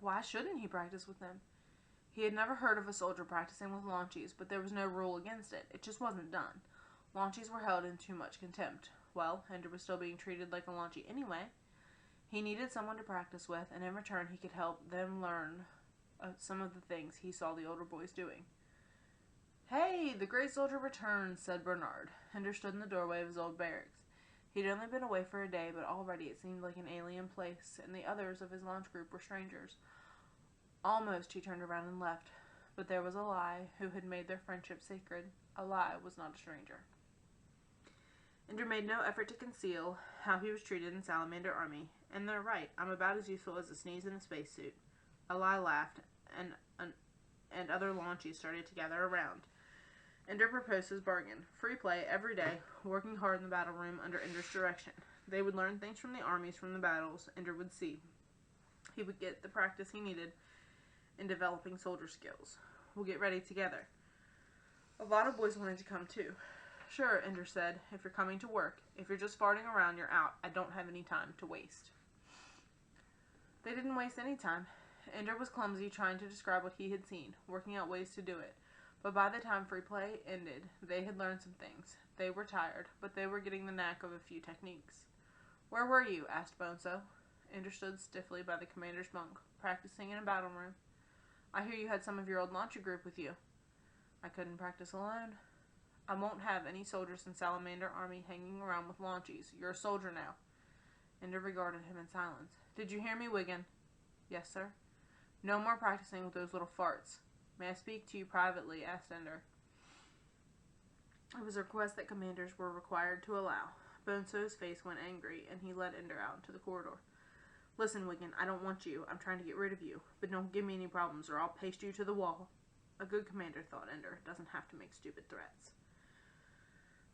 why shouldn't he practice with them? He had never heard of a soldier practicing with launchies, but there was no rule against it. It just wasn't done. Launchies were held in too much contempt. Well, Ender was still being treated like a launchie anyway. He needed someone to practice with, and in return he could help them learn some of the things he saw the older boys doing. Hey, the great soldier returns, said Bernard. Ender stood in the doorway of his old barracks. He'd only been away for a day, but already it seemed like an alien place, and the others of his launch group were strangers. Almost he turned around and left, but there was Ally, who had made their friendship sacred. Ally was not a stranger. Ender made no effort to conceal how he was treated in Salamander Army, and they're right, I'm about as useful as a sneeze in a spacesuit. Ally laughed, and other launchies started to gather around. Ender proposed his bargain. Free play every day, working hard in the battle room under Ender's direction. They would learn things from the armies from the battles Ender would see. He would get the practice he needed in developing soldier skills. We'll get ready together. A lot of boys wanted to come too. Sure, Ender said, if you're coming to work. If you're just farting around, you're out. I don't have any time to waste. They didn't waste any time. Ender was clumsy trying to describe what he had seen, working out ways to do it. But by the time free play ended, they had learned some things. They were tired, but they were getting the knack of a few techniques. Where were you? Asked Bonzo. Ender stood stiffly by the commander's bunk, practicing in a battle room. I hear you had some of your old launcher group with you. I couldn't practice alone. I won't have any soldiers in Salamander Army hanging around with launchies. You're a soldier now. Ender regarded him in silence. Did you hear me, Wiggin? Yes, sir. No more practicing with those little farts. May I speak to you privately? Asked Ender. It was a request that commanders were required to allow. Bonzo's face went angry, and he led Ender out into the corridor. Listen, Wiggin, I don't want you. I'm trying to get rid of you. But don't give me any problems, or I'll paste you to the wall. A good commander, thought Ender, doesn't have to make stupid threats.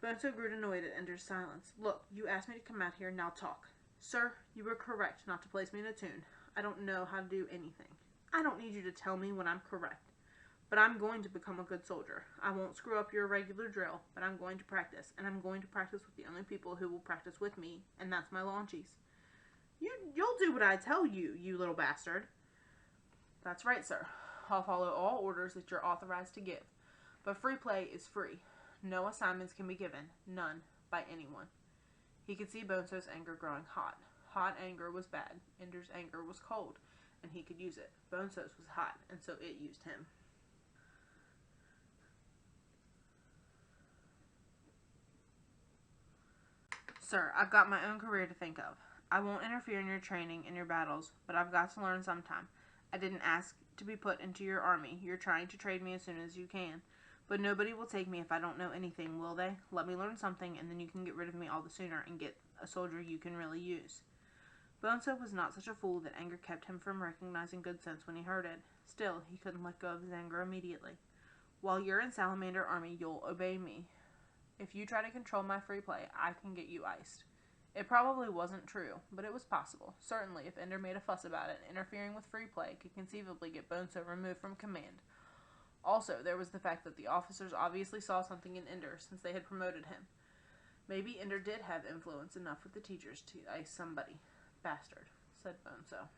Bonzo grew annoyed at Ender's silence. Look, you asked me to come out here, now talk. Sir, you were correct not to place me in a tune. I don't know how to do anything. I don't need you to tell me when I'm correct. But I'm going to become a good soldier. I won't screw up your regular drill, but I'm going to practice. And I'm going to practice with the only people who will practice with me, and that's my launchies. You'll do what I tell you, you little bastard. That's right, sir. I'll follow all orders that you're authorized to give. But free play is free. No assignments can be given. None. By anyone. He could see Bonzo's anger growing hot. Hot anger was bad. Ender's anger was cold, and he could use it. Bonzo's was hot, and so it used him. Sir, I've got my own career to think of. I won't interfere in your training and your battles, but I've got to learn sometime. I didn't ask to be put into your army. You're trying to trade me as soon as you can. But nobody will take me if I don't know anything, will they? Let me learn something, and then you can get rid of me all the sooner and get a soldier you can really use. Bonzo was not such a fool that anger kept him from recognizing good sense when he heard it. Still, he couldn't let go of his anger immediately. While you're in Salamander Army, you'll obey me. If you try to control my free play, I can get you iced. It probably wasn't true, but it was possible. Certainly, if Ender made a fuss about it, interfering with free play could conceivably get Bonzo removed from command. Also, there was the fact that the officers obviously saw something in Ender since they had promoted him. Maybe Ender did have influence enough with the teachers to ice somebody. Bastard, said Bonzo.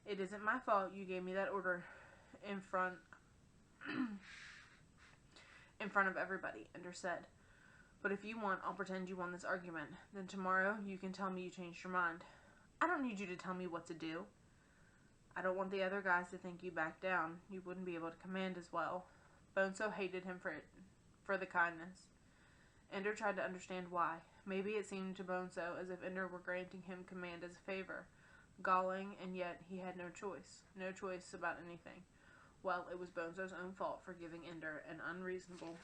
It isn't my fault you gave me that order in front of everybody, Ender said. But if you want, I'll pretend you won this argument. Then tomorrow you can tell me you changed your mind. I don't need you to tell me what to do. I don't want the other guys to think you backed down. You wouldn't be able to command as well. Bonzo hated him for the kindness. Ender tried to understand why. Maybe it seemed to Bonzo as if Ender were granting him command as a favor. Galling, and yet he had no choice. No choice about anything. Well, it was Bonzo's own fault for giving Ender an unreasonable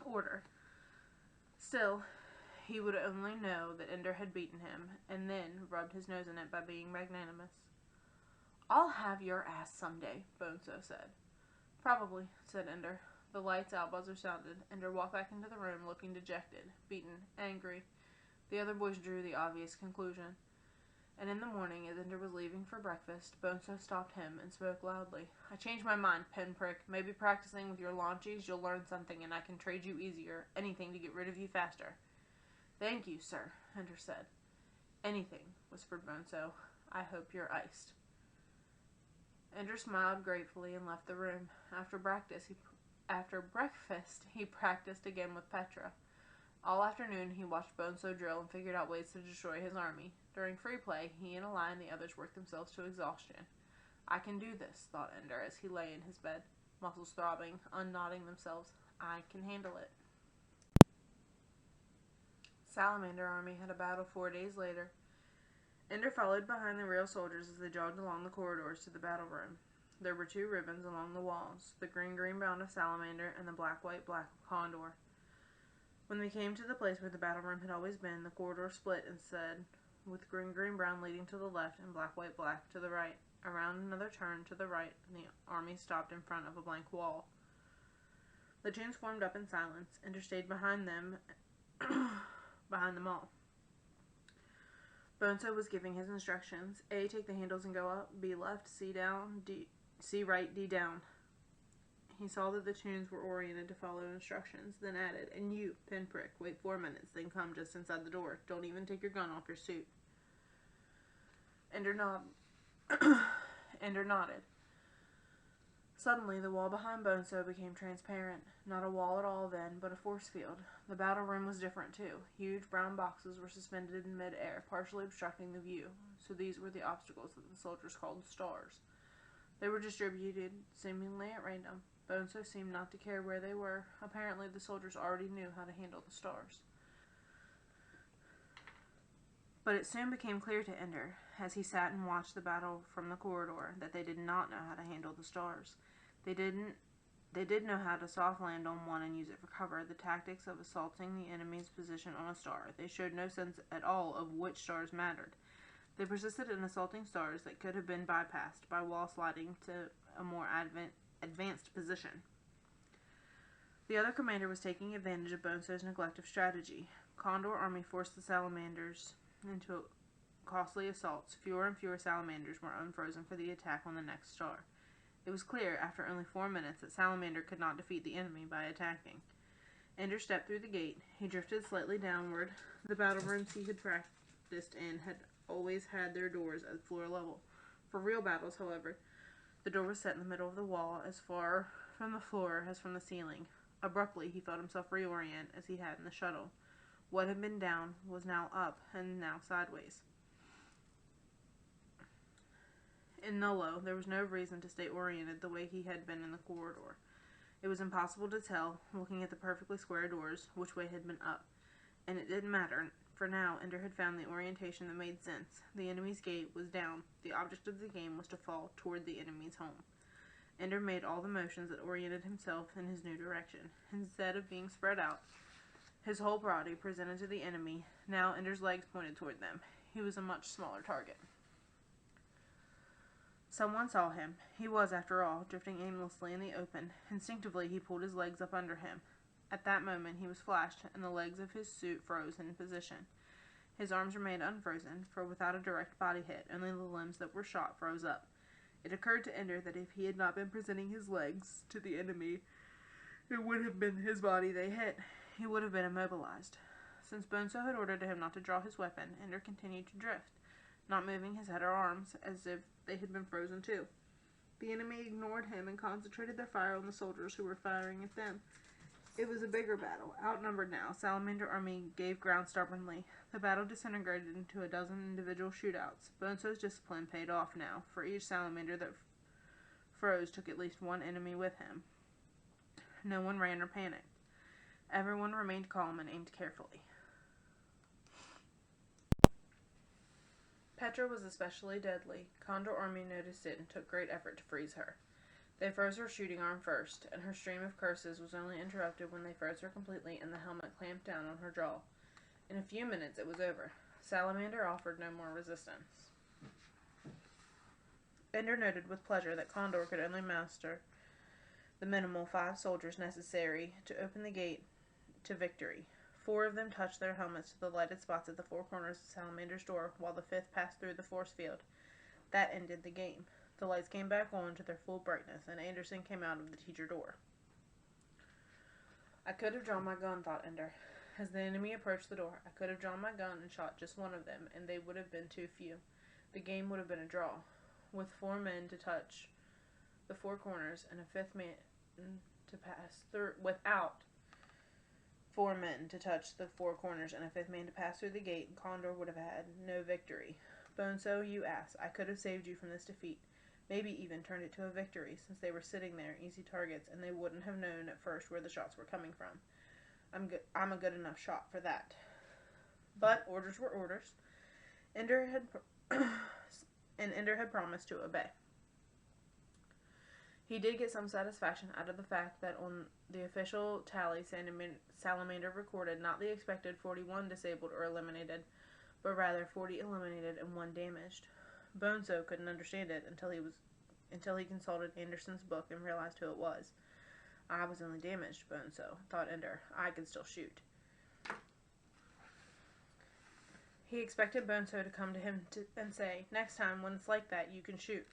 order. Still, he would only know that Ender had beaten him, and then rubbed his nose in it by being magnanimous. I'll have your ass someday, Bonzo said. Probably, said Ender. The lights out buzzer sounded. Ender walked back into the room looking dejected, beaten, angry. The other boys drew the obvious conclusion. And in the morning, as Ender was leaving for breakfast, Bonzo stopped him and spoke loudly. I changed my mind, pinprick. Maybe practicing with your launchies, you'll learn something and I can trade you easier. Anything to get rid of you faster. Thank you, sir, Ender said. Anything, whispered Bonzo. I hope you're iced. Ender smiled gratefully and left the room. After breakfast, he practiced again with Petra. All afternoon, he watched Bonzo drill and figured out ways to destroy his army. During free play, he and Eli and the others worked themselves to exhaustion. I can do this, thought Ender as he lay in his bed, muscles throbbing, unknotting themselves. I can handle it. Salamander Army had a battle 4 days later. Ender followed behind the real soldiers as they jogged along the corridors to the battle room. There were 2 ribbons along the walls, the green-brown of Salamander and the black-white-black of Condor. When they came to the place where the battle room had always been, the corridor split instead, with green-brown leading to the left and black-white-black to the right. Around another turn to the right, and the army stopped in front of a blank wall. The tunes formed up in silence. Ender stayed behind them all. Bonzo was giving his instructions. A, take the handles and go up. B, left. C, down. D, C, right. D, down. He saw that the tunes were oriented to follow instructions, then added, and you, pinprick, wait 4 minutes, then come just inside the door. Don't even take your gun off your suit. Ender nodded. Suddenly, the wall behind Bonzo became transparent. Not a wall at all then, but a force field. The battle room was different, too. Huge brown boxes were suspended in mid-air, partially obstructing the view. So these were the obstacles that the soldiers called stars. They were distributed, seemingly at random. Bonzo seemed not to care where they were. Apparently, the soldiers already knew how to handle the stars. But it soon became clear to Ender, as he sat and watched the battle from the corridor, that they did not know how to handle the stars. They did know how to soft land on one and use it for cover, the tactics of assaulting the enemy's position on a star. They showed no sense at all of which stars mattered. They persisted in assaulting stars that could have been bypassed by wall sliding to a more advanced position. The other commander was taking advantage of Bonzo's neglect of strategy. Condor Army forced the Salamanders into costly assaults. Fewer and fewer Salamanders were unfrozen for the attack on the next star. It was clear, after only 4 minutes, that Salamander could not defeat the enemy by attacking. Ender stepped through the gate. He drifted slightly downward. The battle rooms he had practiced in had always had their doors at floor level. For real battles, however, the door was set in the middle of the wall, as far from the floor as from the ceiling. Abruptly, he felt himself reorient as he had in the shuttle. What had been down was now up, and now sideways. In Nullo, there was no reason to stay oriented the way he had been in the corridor. It was impossible to tell, looking at the perfectly square doors, which way had been up. And it didn't matter, for now Ender had found the orientation that made sense. The enemy's gate was down. The object of the game was to fall toward the enemy's home. Ender made all the motions that oriented himself in his new direction. Instead of being spread out, his whole body presented to the enemy. Now Ender's legs pointed toward them. He was a much smaller target. Someone saw him. He was, after all, drifting aimlessly in the open. Instinctively, he pulled his legs up under him. At that moment, he was flashed, and the legs of his suit froze in position. His arms remained unfrozen, for without a direct body hit, only the limbs that were shot froze up. It occurred to Ender that if he had not been presenting his legs to the enemy, it would have been his body they hit. He would have been immobilized. Since Bonzo had ordered him not to draw his weapon, Ender continued to drift, not moving his head or arms, as if they had been frozen too. The enemy ignored him and concentrated their fire on the soldiers who were firing at them. It was a bigger battle. Outnumbered now, Salamander army gave ground stubbornly. The battle disintegrated into a dozen individual shootouts. Bonzo's discipline paid off now, for each salamander that froze took at least one enemy with him. No one ran or panicked. Everyone remained calm and aimed carefully. Petra was especially deadly. Condor Army noticed it and took great effort to freeze her. They froze her shooting arm first, and her stream of curses was only interrupted when they froze her completely and the helmet clamped down on her jaw. In a few minutes it was over. Salamander offered no more resistance. Ender noted with pleasure that Condor could only master the minimal 5 soldiers necessary to open the gate to victory. 4 of them touched their helmets to the lighted spots at the 4 corners of Salamander's door, while the 5th passed through the force field. That ended the game. The lights came back on to their full brightness, and Anderson came out of the teacher door. I could have drawn my gun, thought Ender. As the enemy approached the door, I could have drawn my gun and shot just one of them, and they would have been too few. The game would have been a draw. With 4 men to touch the 4 corners and a 5th man to pass through, without 4 men to touch the 4 corners and a 5th man to pass through the gate, Condor would have had no victory. Bonzo, you ass, I could have saved you from this defeat. Maybe even turned it to a victory, since they were sitting there, easy targets, and they wouldn't have known at first where the shots were coming from. I'm a good enough shot for that. But orders were orders. Ender had promised to obey. He did get some satisfaction out of the fact that on the official tally, Salamander recorded not the expected 41 disabled or eliminated, but rather 40 eliminated and 1 damaged. Bonzo couldn't understand it until he consulted Anderson's book and realized who it was. I was only damaged, Bonzo, thought Ender. I could still shoot. He expected Bonzo to come to him and say, next time, when it's like that, you can shoot.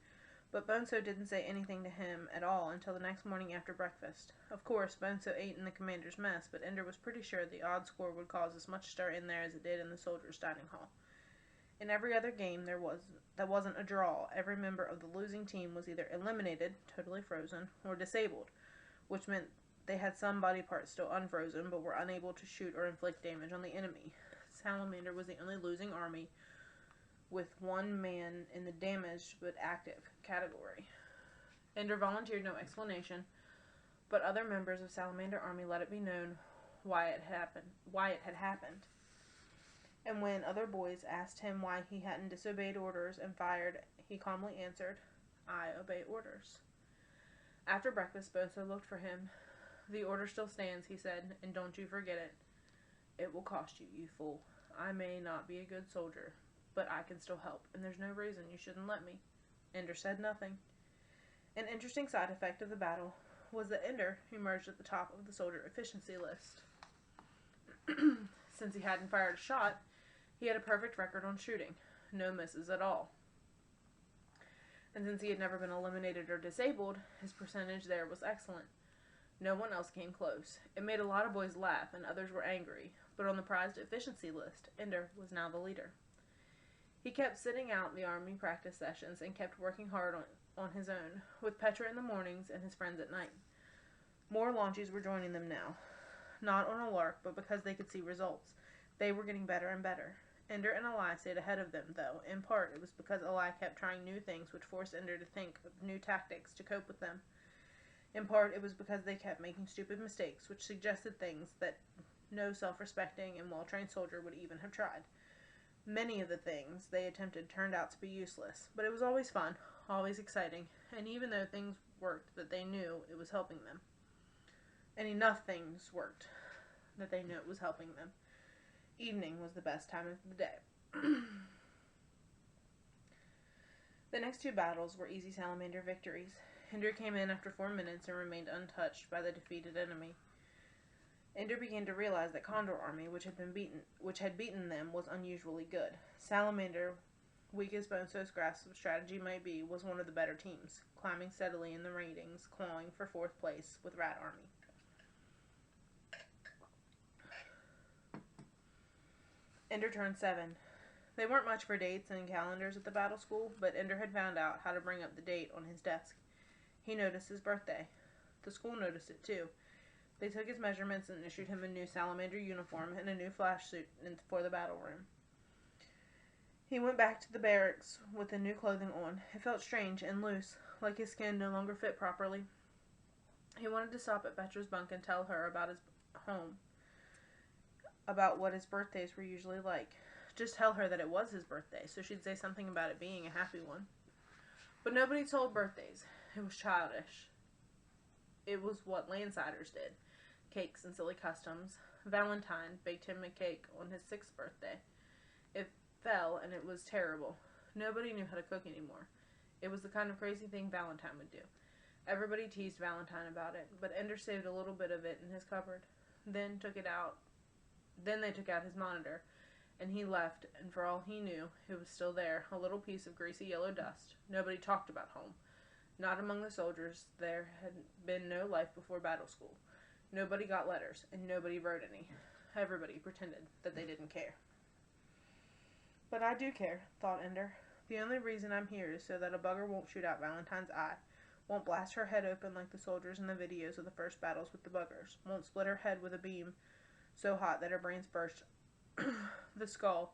But Bonzo didn't say anything to him at all until the next morning after breakfast. Of course, Bonzo ate in the commander's mess, but Ender was pretty sure the odd score would cause as much stir in there as it did in the soldiers' dining hall. In every other game that wasn't a draw, every member of the losing team was either eliminated, totally frozen, or disabled, which meant they had some body parts still unfrozen but were unable to shoot or inflict damage on the enemy. Salamander was the only losing army with 1 man in the damaged but active category. Ender volunteered no explanation, but other members of Salamander Army let it be known why it had happened. And when other boys asked him why he hadn't disobeyed orders and fired, he calmly answered, I obey orders. After breakfast, Bonzo looked for him. The order still stands, he said, and don't you forget it. It will cost you, you fool. I may not be a good soldier, but I can still help, and there's no reason you shouldn't let me. Ender said nothing. An interesting side effect of the battle was that Ender emerged at the top of the soldier efficiency list. Since he hadn't fired a shot, he had a perfect record on shooting. No misses at all. And since he had never been eliminated or disabled, his percentage there was excellent. No one else came close. It made a lot of boys laugh, and others were angry, but on the prized efficiency list, Ender was now the leader. He kept sitting out the army practice sessions and kept working hard on his own, with Petra in the mornings and his friends at night. More launchies were joining them now. Not on a lark, but because they could see results. They were getting better and better. Ender and Eli stayed ahead of them, though. In part, it was because Eli kept trying new things which forced Ender to think of new tactics to cope with them. In part, it was because they kept making stupid mistakes, which suggested things that no self-respecting and well-trained soldier would even have tried. Many of the things they attempted turned out to be useless, but it was always fun, always exciting, and even though things worked that they knew it was helping them. And enough things worked that they knew it was helping them. Evening was the best time of the day. The next two battles were easy Salamander victories. Ender came in after 4 minutes and remained untouched by the defeated enemy. Ender began to realize that Condor Army, which had beaten them, was unusually good. Salamander, weak as Bonzo's grasp of strategy might be, was one of the better teams, climbing steadily in the ratings, clawing for 4th place with Rat Army. Ender turned 7. They weren't much for dates and calendars at the battle school, but Ender had found out how to bring up the date on his desk. He noticed his birthday. The school noticed it too. They took his measurements and issued him a new Salamander uniform and a new flash suit for the battle room. He went back to the barracks with the new clothing on. It felt strange and loose, like his skin no longer fit properly. He wanted to stop at Petra's bunk and tell her about his home, about what his birthdays were usually like. Just tell her that it was his birthday, so she'd say something about it being a happy one. But nobody told birthdays. It was childish. It was what Landsiders did. Cakes and silly customs. Valentine baked him a cake on his 6th birthday. It fell, and it was terrible. Nobody knew how to cook anymore. It was the kind of crazy thing Valentine would do. Everybody teased Valentine about it, but Ender saved a little bit of it in his cupboard. Then they took out his monitor, and he left, and for all he knew, it was still there, a little piece of greasy yellow dust. Nobody talked about home. Not among the soldiers. There had been no life before battle school. Nobody got letters, and nobody wrote any. Everybody pretended that they didn't care. But I do care, thought Ender. The only reason I'm here is so that a bugger won't shoot out Valentine's eye, won't blast her head open like the soldiers in the videos of the first battles with the buggers, won't split her head with a beam so hot that her brains burst the skull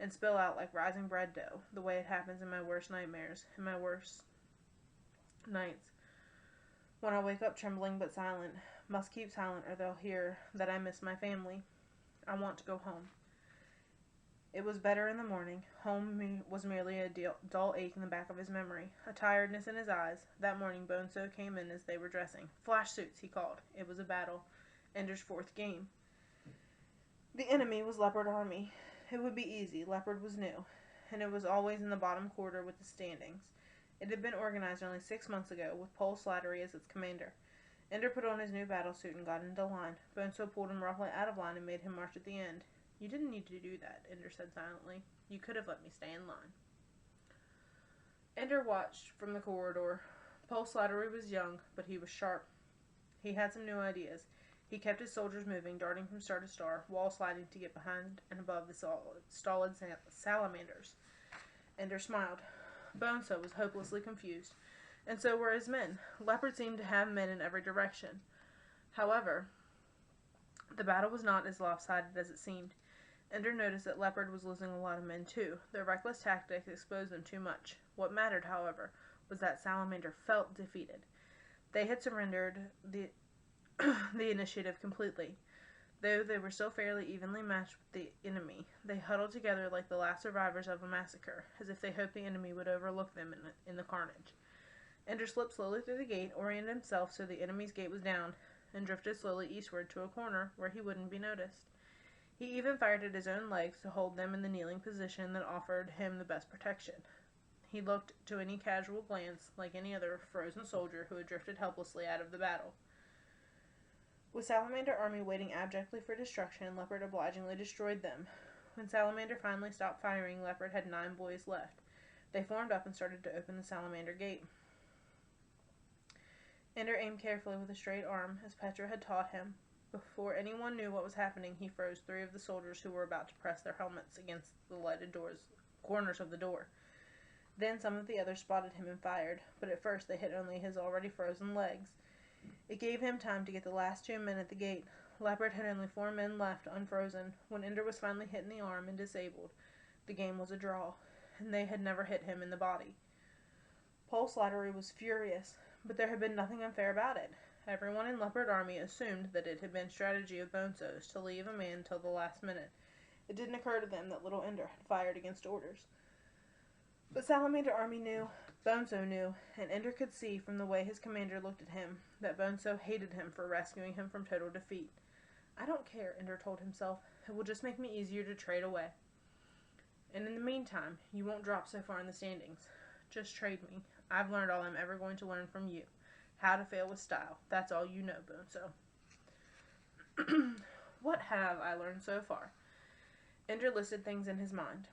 and spill out like rising bread dough, the way it happens in my worst nightmares, in my worst nights. When I wake up trembling but silent, must keep silent or they'll hear that I miss my family. I want to go home. It was better in the morning. Home was merely a dull ache in the back of his memory, a tiredness in his eyes. That morning Bonzo came in as they were dressing. Flash suits, he called. It was a battle. Ender's 4th game. The enemy was Leopard Army. It would be easy. Leopard was new, and it was always in the bottom quarter with the standings. It had been organized only 6 months ago, with Pole Slattery as its commander. Ender put on his new battle suit and got into line. Bonzo pulled him roughly out of line and made him march at the end. You didn't need to do that, Ender said silently. You could have let me stay in line. Ender watched from the corridor. Pole Slattery was young, but he was sharp. He had some new ideas. He kept his soldiers moving, darting from star to star, wall sliding to get behind and above the stolid salamanders. Ender smiled. Bonzo was hopelessly confused, and so were his men. Leopard seemed to have men in every direction. However, the battle was not as lopsided as it seemed. Ender noticed that Leopard was losing a lot of men too. Their reckless tactics exposed them too much. What mattered, however, was that Salamander felt defeated. They had surrendered the initiative completely. Though they were still fairly evenly matched with the enemy, they huddled together like the last survivors of a massacre, as if they hoped the enemy would overlook them in the carnage. Ender slipped slowly through the gate, oriented himself so the enemy's gate was down, and drifted slowly eastward to a corner where he wouldn't be noticed. He even fired at his own legs to hold them in the kneeling position that offered him the best protection. He looked to any casual glance like any other frozen soldier who had drifted helplessly out of the battle. With Salamander Army waiting abjectly for destruction, Leopard obligingly destroyed them. When Salamander finally stopped firing, Leopard had 9 boys left. They formed up and started to open the Salamander gate. Ender aimed carefully with a straight arm, as Petra had taught him. Before anyone knew what was happening, he froze 3 of the soldiers who were about to press their helmets against the lighted corners of the door. Then some of the others spotted him and fired, but at first they hit only his already frozen legs. It gave him time to get the last 2 men at the gate. Leopard had only 4 men left, unfrozen. When Ender was finally hit in the arm and disabled, the game was a draw, and they had never hit him in the body. Pole Slattery was furious, but there had been nothing unfair about it. Everyone in Leopard Army assumed that it had been strategy of Bonzo's to leave a man till the last minute. It didn't occur to them that little Ender had fired against orders. But Salamander Army knew, Bonzo knew, and Ender could see from the way his commander looked at him that Bonzo hated him for rescuing him from total defeat. I don't care, Ender told himself. It will just make me easier to trade away. And in the meantime, you won't drop so far in the standings. Just trade me. I've learned all I'm ever going to learn from you. How to fail with style. That's all you know, Bonzo. What have I learned so far? Ender listed things in his mind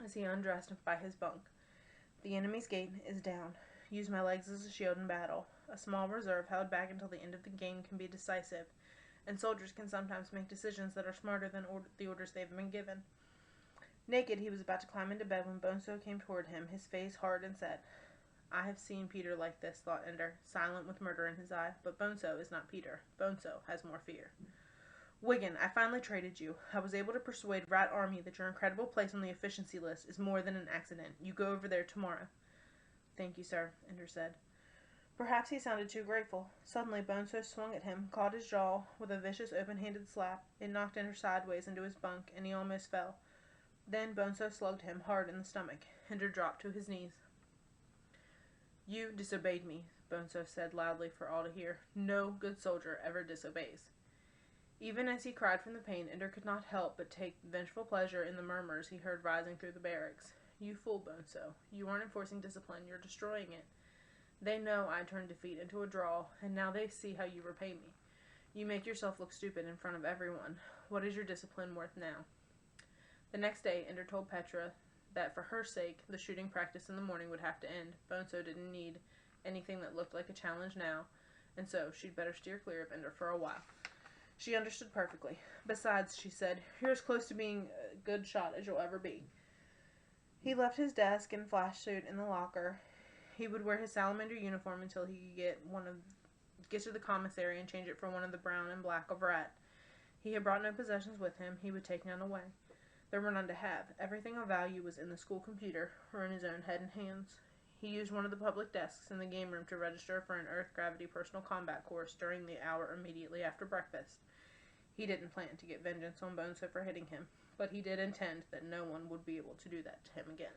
as he undressed by his bunk. The enemy's gate is down. Use my legs as a shield in battle. A small reserve held back until the end of the game can be decisive, and soldiers can sometimes make decisions that are smarter than the orders they've been given. Naked, he was about to climb into bed when Bonzo came toward him, his face hard and set. I have seen Peter like this, thought Ender, silent with murder in his eye, but Bonzo is not Peter. Bonzo has more fear. Wigan, I finally traded you. I was able to persuade Rat Army that your incredible place on the efficiency list is more than an accident. You go over there tomorrow. Thank you, sir, Ender said. Perhaps he sounded too grateful. Suddenly, Bonzo swung at him, caught his jaw with a vicious open-handed slap. It knocked Ender sideways into his bunk, and he almost fell. Then Bonzo slugged him hard in the stomach. Ender dropped to his knees. You disobeyed me, Bonzo said loudly for all to hear. No good soldier ever disobeys. Even as he cried from the pain, Ender could not help but take vengeful pleasure in the murmurs he heard rising through the barracks. You fool, Bonzo. You aren't enforcing discipline, you're destroying it. They know I turned defeat into a draw, and now they see how you repay me. You make yourself look stupid in front of everyone. What is your discipline worth now? The next day, Ender told Petra that for her sake, the shooting practice in the morning would have to end. Bonzo didn't need anything that looked like a challenge now, and so she'd better steer clear of Ender for a while. She understood perfectly. Besides, she said, you're as close to being a good shot as you'll ever be. He left his desk and flash suit in the locker. He would wear his salamander uniform until he could get to the commissary and change it for one of the brown and black of Rat. He had brought no possessions with him. He would take none away. There were none to have. Everything of value was in the school computer or in his own head and hands. He used one of the public desks in the game room to register for an Earth Gravity Personal Combat course during the hour immediately after breakfast. He didn't plan to get vengeance on Bonzo for hitting him, but he did intend that no one would be able to do that to him again.